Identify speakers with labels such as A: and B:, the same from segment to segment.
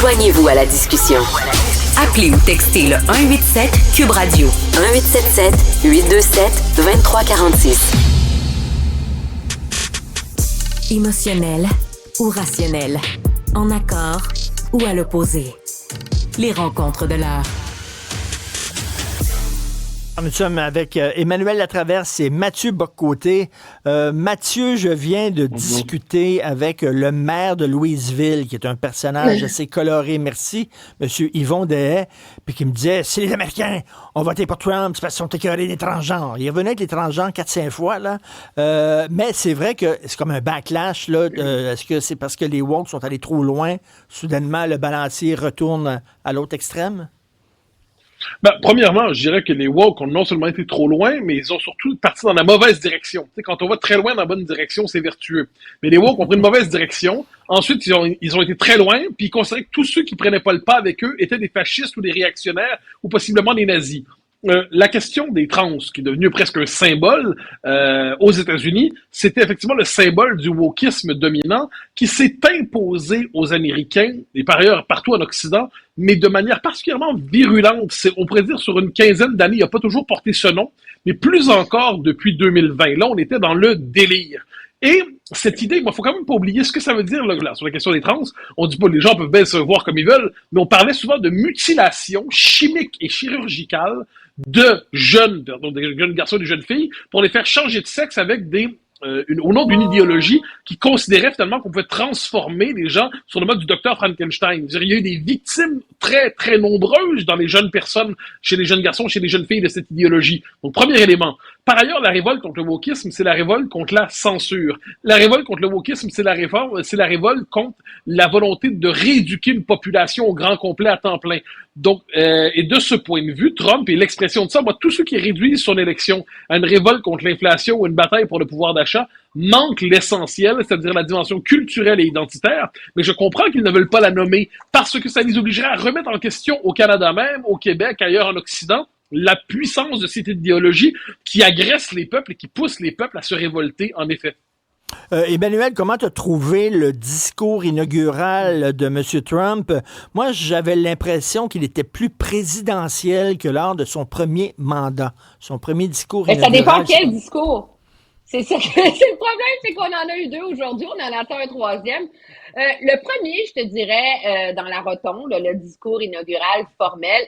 A: Joignez-vous à la discussion. Appelez ou textez le 187 Cube Radio 1877 827 2346. Émotionnel ou rationnel, en accord ou à l'opposé. Les rencontres de l'heure.
B: Nous sommes avec Emmanuel Latraverse et Mathieu Boccoté. Mathieu, je viens de discuter avec le maire de Louisville, qui est un personnage assez coloré, merci, M. Yvon Dehaye, puis qui me disait, c'est les Américains, on va voter pour Trump, c'est parce qu'ils sont écœurés des transgenres. Il est revenu avec les transgenres 4-5 fois, là. Mais c'est vrai que c'est comme un backlash, là. Est-ce que c'est parce que les woke sont allés trop loin, soudainement, le balancier retourne à l'autre extrême?
C: Ben, premièrement, je dirais que les woke ont non seulement été trop loin, mais ils ont surtout parti dans la mauvaise direction. Tu sais, quand on va très loin dans la bonne direction, c'est vertueux. Mais les woke ont pris une mauvaise direction. Ensuite, ils ont été très loin, puis ils considéraient que tous ceux qui prenaient pas le pas avec eux étaient des fascistes ou des réactionnaires ou possiblement des nazis. La question des trans, qui est devenue presque un symbole aux États-Unis, c'était effectivement le symbole du wokisme dominant qui s'est imposé aux Américains, et par ailleurs partout en Occident, mais de manière particulièrement virulente. On pourrait dire sur une quinzaine d'années, il n'a pas toujours porté ce nom, mais plus encore depuis 2020. Là, on était dans le délire. Et cette idée, il faut quand même pas oublier ce que ça veut dire là, sur la question des trans. On dit pas les gens peuvent bien se voir comme ils veulent, mais on parlait souvent de mutilation chimique et chirurgicale de jeunes, donc des jeunes garçons et des jeunes filles, pour les faire changer de sexe avec au nom d'une idéologie qui considérait finalement qu'on pouvait transformer les gens sur le mode du docteur Frankenstein. Il y a eu des victimes très, très nombreuses dans les jeunes personnes, chez les jeunes garçons, chez les jeunes filles de cette idéologie. Donc, premier élément. Par ailleurs, la révolte contre le wokisme, c'est la révolte contre la censure. La révolte contre le wokisme, c'est la révolte contre la volonté de rééduquer une population au grand complet à temps plein. Donc, et de ce point de vue, Trump est l'expression de ça. Moi, tous ceux qui réduisent son élection à une révolte contre l'inflation ou une bataille pour le pouvoir d'achat manquent l'essentiel, c'est-à-dire la dimension culturelle et identitaire. Mais je comprends qu'ils ne veulent pas la nommer parce que ça les obligerait à remettre en question au Canada même, au Québec, ailleurs en Occident, la puissance de cette idéologie qui agresse les peuples et qui pousse les peuples à se révolter, en effet.
B: Emmanuel, comment tu as trouvé le discours inaugural de M. Trump? Moi, j'avais l'impression qu'il était plus présidentiel que lors de son premier mandat, son premier discours inaugural.
D: Ça dépend quel discours. C'est ça. C'est le problème, c'est qu'on en a eu deux aujourd'hui, on en attend un troisième. Le premier, je te dirais, dans la rotonde, le discours inaugural formel,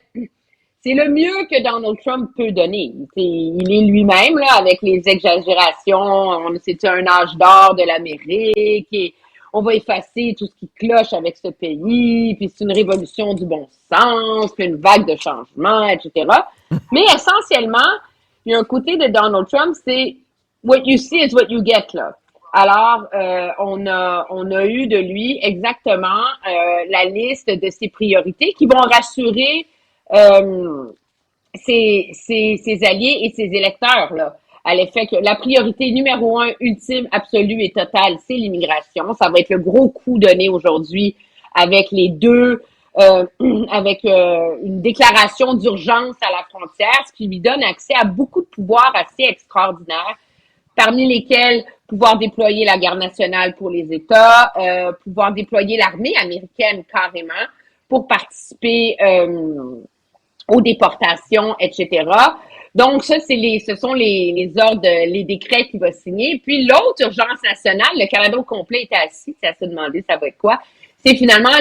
D: c'est le mieux que Donald Trump peut donner. Il est lui-même, là, avec les exagérations. C'est un âge d'or de l'Amérique et on va effacer tout ce qui cloche avec ce pays, puis c'est une révolution du bon sens, puis une vague de changement, etc. Mais essentiellement, il y a un côté de Donald Trump, c'est what you see is what you get, là. Alors, on a eu de lui exactement la liste de ses priorités qui vont rassurer ses alliés et ses électeurs, là, à l'effet que la priorité numéro 1, ultime, absolue et totale, c'est l'immigration. Ça va être le gros coup donné aujourd'hui avec les deux, avec une déclaration d'urgence à la frontière, ce qui lui donne accès à beaucoup de pouvoirs assez extraordinaires, parmi lesquels pouvoir déployer la garde nationale pour les États, pouvoir déployer l'armée américaine carrément pour participer aux déportations, etc. Donc, ça, ce sont les ordres, les décrets qu'il va signer. Puis, l'autre urgence nationale, le Canada au complet était assis, c'est à se demander ça va être quoi. C'est finalement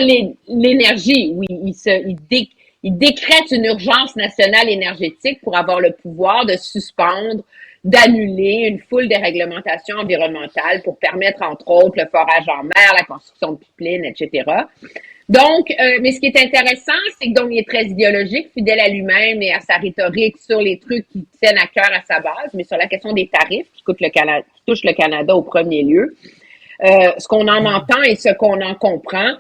D: l'énergie. Oui, il décrète une urgence nationale énergétique pour avoir le pouvoir de suspendre, d'annuler une foule de réglementations environnementales pour permettre, entre autres, le forage en mer, la construction de pipelines, etc. Donc, mais ce qui est intéressant, c'est que donc il est très idéologique, fidèle à lui-même et à sa rhétorique sur les trucs qui tiennent à cœur à sa base, mais sur la question des tarifs qui touchent le Canada au premier lieu. Ce qu'on en entend et ce qu'on en comprend,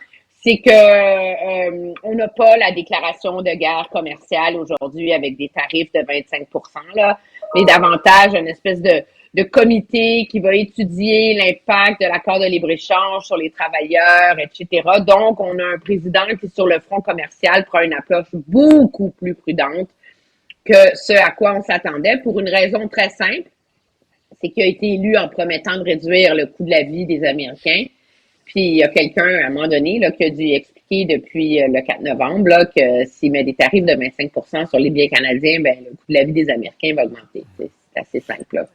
D: c'est que on n'a pas la déclaration de guerre commerciale aujourd'hui avec des tarifs de 25%, là, mais davantage une espèce de comité qui va étudier l'impact de l'accord de libre-échange sur les travailleurs, etc. Donc, on a un président qui, sur le front commercial, prend une approche beaucoup plus prudente que ce à quoi on s'attendait pour une raison très simple, c'est qu'il a été élu en promettant de réduire le coût de la vie des Américains. Puis, il y a quelqu'un, à un moment donné, là, qui a dû expliquer remarqué depuis le 4 novembre là, que s'il met des tarifs de 25% sur les biens canadiens, ben le coût de la vie des Américains va augmenter. C'est assez simple, là.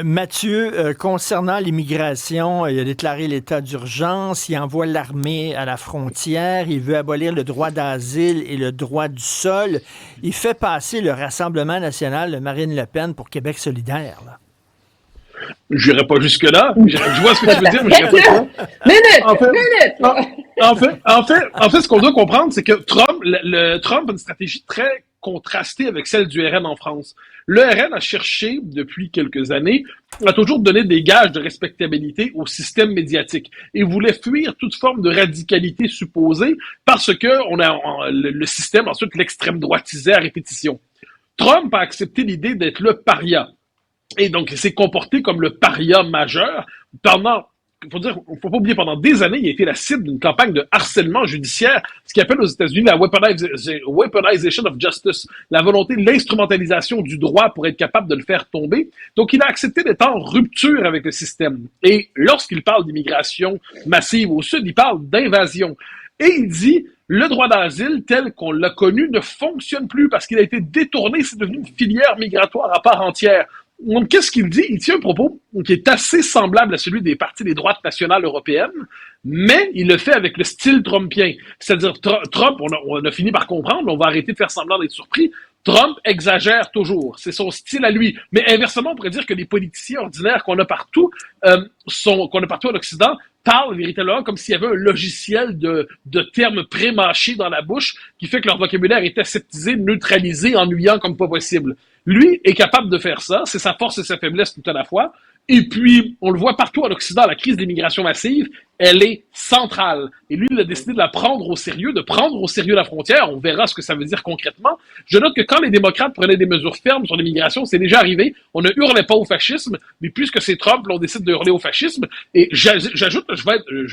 B: Mathieu, concernant l'immigration, il a déclaré l'état d'urgence, il envoie l'armée à la frontière, il veut abolir le droit d'asile et le droit du sol. Il fait passer le Rassemblement national de Marine Le Pen pour Québec solidaire, là.
C: Je n'irai pas jusque-là. Je vois ce que tu veux dire, mais je n'irai pas en fait, ce qu'on doit comprendre, c'est que Trump a une stratégie très contrastée avec celle du RN en France. Le RN a cherché, depuis quelques années, à toujours donner des gages de respectabilité au système médiatique et voulait fuir toute forme de radicalité supposée parce que le système ensuite l'extrême droitisait à répétition. Trump a accepté l'idée d'être le paria. Et donc, il s'est comporté comme le paria majeur faut pas oublier, pendant des années, il a été la cible d'une campagne de harcèlement judiciaire, ce qu'ils appellent aux États-Unis la weaponization of justice, la volonté de l'instrumentalisation du droit pour être capable de le faire tomber. Donc, il a accepté d'être en rupture avec le système. Et lorsqu'il parle d'immigration massive au Sud, il parle d'invasion. Et il dit, le droit d'asile tel qu'on l'a connu ne fonctionne plus parce qu'il a été détourné, c'est devenu une filière migratoire à part entière. Donc, qu'est-ce qu'il dit? Il tient un propos qui est assez semblable à celui des partis des droites nationales européennes, mais il le fait avec le style trumpien. C'est-à-dire, Trump, on a fini par comprendre, on va arrêter de faire semblant d'être surpris, Trump exagère toujours. C'est son style à lui. Mais inversement, on pourrait dire que les politiciens ordinaires qu'on a partout à l'Occident, parlent véritablement comme s'il y avait un logiciel de termes pré-mâchés dans la bouche qui fait que leur vocabulaire est aseptisé, neutralisé, ennuyant comme pas possible. Lui est capable de faire ça, c'est sa force et sa faiblesse tout à la fois. Et puis, on le voit partout en Occident, la crise de l'immigration massive, elle est centrale. Et lui, il a décidé de la prendre au sérieux, de prendre au sérieux la frontière. On verra ce que ça veut dire concrètement. Je note que quand les démocrates prenaient des mesures fermes sur l'immigration, c'est déjà arrivé. On ne hurlait pas au fascisme, mais puisque c'est Trump, on décide de hurler au fascisme. Et j'ajoute,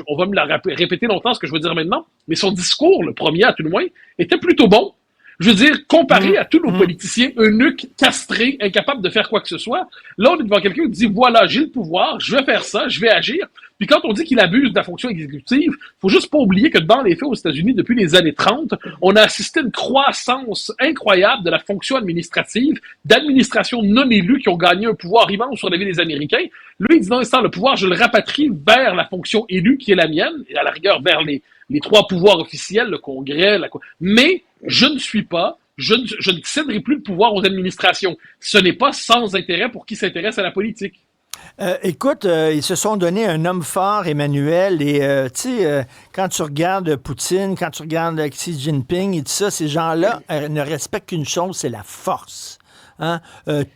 C: on va me la répéter longtemps ce que je veux dire maintenant, mais son discours, le premier à tout le moins, était plutôt bon. Je veux dire, comparé à tous nos politiciens eunuques, castrés, incapables de faire quoi que ce soit, là, on est devant quelqu'un qui dit, voilà, j'ai le pouvoir, je vais faire ça, je vais agir. Puis quand on dit qu'il abuse de la fonction exécutive, faut juste pas oublier que dans les faits aux États-Unis, depuis les années 30, on a assisté à une croissance incroyable de la fonction administrative, d'administrations non élues qui ont gagné un pouvoir immense sur la vie des Américains. Lui, il dit, non, instant, le pouvoir, je le rapatrie vers la fonction élue qui est la mienne, et à la rigueur vers les trois pouvoirs officiels, le Congrès, mais je ne céderai plus le pouvoir aux administrations. Ce n'est pas sans intérêt pour qui s'intéresse à la politique.
B: Écoute, ils se sont donné un homme fort, Emmanuel, et quand tu regardes Poutine, quand tu regardes Xi Jinping et tout ça, ces gens-là ne respectent qu'une chose, c'est la force. Hein?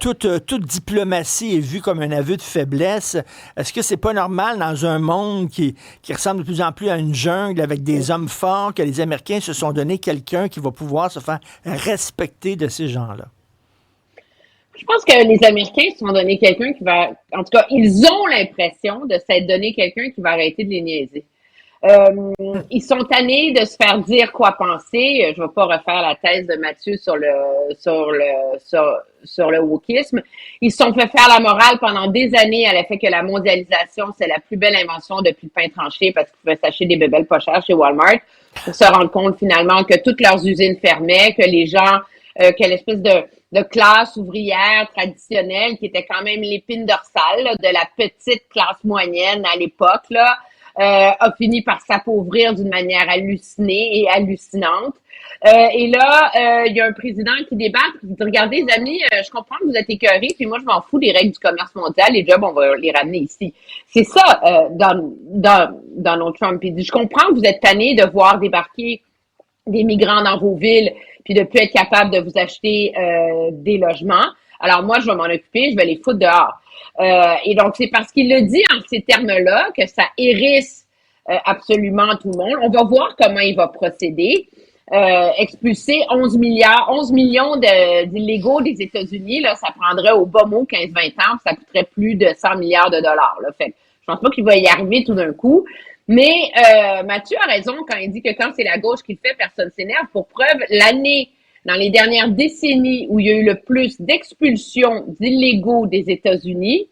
B: Toute diplomatie est vue comme un aveu de faiblesse. Est-ce que c'est pas normal dans un monde qui ressemble de plus en plus à une jungle avec des hommes forts que les Américains se sont donné quelqu'un qui va pouvoir se faire respecter de ces gens-là?
D: Je pense que les Américains se sont donné quelqu'un qui va... En tout cas, ils ont l'impression de s'être donné quelqu'un qui va arrêter de les niaiser. Ils sont tannés de se faire dire quoi penser. Je ne vais pas refaire la thèse de Mathieu sur le wokisme. Ils se sont fait faire la morale pendant des années à l'effet que la mondialisation, c'est la plus belle invention depuis le pain tranché parce qu'ils pouvaient s'acheter des bébelles pas chères chez Walmart pour se rendre compte finalement que toutes leurs usines fermaient, que les gens, que l'espèce de classe ouvrière traditionnelle qui était quand même l'épine dorsale là, de la petite classe moyenne à l'époque, là, a fini par s'appauvrir d'une manière hallucinée et hallucinante. Et là, il y a un président qui débarque et qui dit, regardez les amis, je comprends que vous êtes écœurés, puis moi je m'en fous des règles du commerce mondial, les jobs, on va les ramener ici. C'est ça, dans Donald Trump. Il dit, je comprends que vous êtes tannés de voir débarquer des migrants dans vos villes, puis de plus être capable de vous acheter des logements. Alors moi, je vais m'en occuper, je vais les foutre dehors. Et donc, c'est parce qu'il le dit en ces termes-là que ça hérisse absolument tout le monde. On va voir comment il va procéder. Expulser 11 millions d'illégaux des États-Unis, là, ça prendrait au bas mot 15-20 ans, ça coûterait plus de 100 milliards de dollars. Là. Fait, je pense pas qu'il va y arriver tout d'un coup. Mais Mathieu a raison quand il dit que quand c'est la gauche qui le fait, personne s'énerve. Pour preuve, l'année, dans les dernières décennies où il y a eu le plus d'expulsions d'illégaux des États-Unis,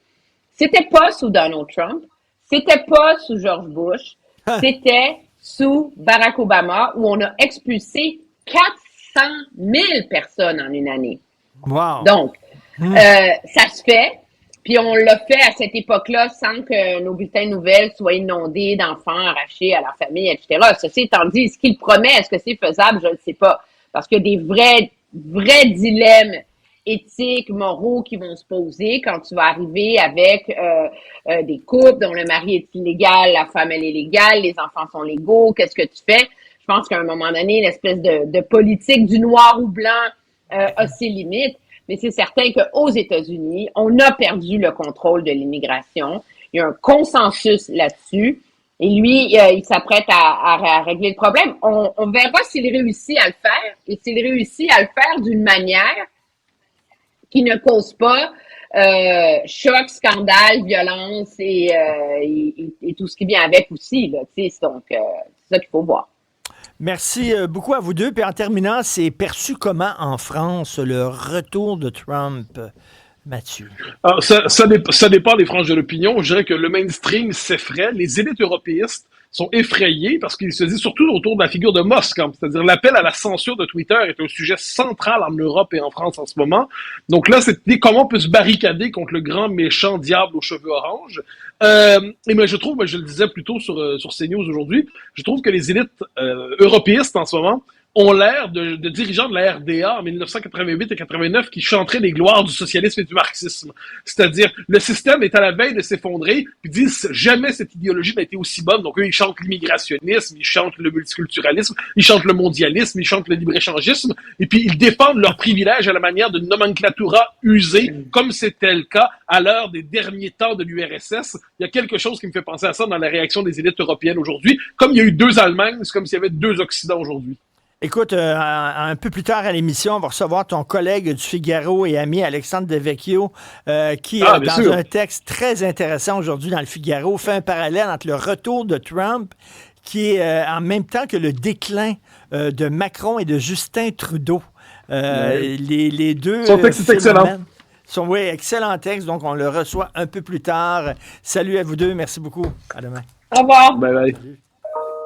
D: c'était pas sous Donald Trump, c'était pas sous George Bush, c'était sous Barack Obama, où on a expulsé 400 000 personnes en une année.
B: Wow.
D: Donc, ça se fait. Puis on l'a fait à cette époque-là sans que nos bulletins de nouvelles soient inondés d'enfants arrachés à leur famille, etc. Ceci étant dit, ce qu'il promet, est-ce que c'est faisable? Je ne sais pas. Parce qu'il y a des vrais dilemmes éthiques, moraux qui vont se poser quand tu vas arriver avec des couples dont le mari est illégal, la femme elle est légale, les enfants sont légaux, qu'est-ce que tu fais? Je pense qu'à un moment donné, l'espèce de politique du noir ou blanc a ses limites. Mais c'est certain qu'aux États-Unis, on a perdu le contrôle de l'immigration. Il y a un consensus là-dessus. Et lui, il s'apprête à régler le problème. On verra s'il réussit à le faire et s'il réussit à le faire d'une manière qui ne cause pas choc, scandale, violence et tout ce qui vient avec aussi. Là, donc, c'est ça qu'il faut voir.
B: Merci beaucoup à vous deux. Puis en terminant, c'est perçu comment en France, le retour de Trump, Mathieu?
C: Alors, ça dépend des franges de l'opinion. Je dirais que le mainstream s'effraie. Les élites européistes sont effrayés parce qu'ils se disent surtout autour de la figure de Musk, hein. C'est-à-dire l'appel à la censure de Twitter est un sujet central en Europe et en France en ce moment. Donc là, c'est comment on peut se barricader contre le grand méchant diable aux cheveux orange. Et moi, je trouve, je le disais plutôt sur CNews aujourd'hui, je trouve que les élites européisistes en ce moment ont l'air de dirigeants de la RDA en 1988 et 89 qui chanteraient les gloires du socialisme et du marxisme. C'est-à-dire, le système est à la veille de s'effondrer, puis disent jamais cette idéologie n'a été aussi bonne. Donc eux, ils chantent l'immigrationnisme, ils chantent le multiculturalisme, ils chantent le mondialisme, ils chantent le libre-échangisme, et puis ils défendent leurs privilèges à la manière d'une nomenclatura usée, comme c'était le cas à l'heure des derniers temps de l'URSS. Il y a quelque chose qui me fait penser à ça dans la réaction des élites européennes aujourd'hui. Comme il y a eu deux Allemagnes, c'est comme s'il y avait deux Occidents aujourd'hui.
B: Écoute, un peu plus tard à l'émission, on va recevoir ton collègue du Figaro et ami Alexandre Devecchio, qui, dans sûr. Un texte très intéressant aujourd'hui dans le Figaro, fait un parallèle entre le retour de Trump, qui est en même temps que le déclin de Macron et de Justin Trudeau. Les deux...
C: Son texte est excellent.
B: Oui, excellent texte, donc on le reçoit un peu plus tard. Salut à vous deux, merci beaucoup. À demain.
D: Au revoir.
C: Bye bye.
B: Salut.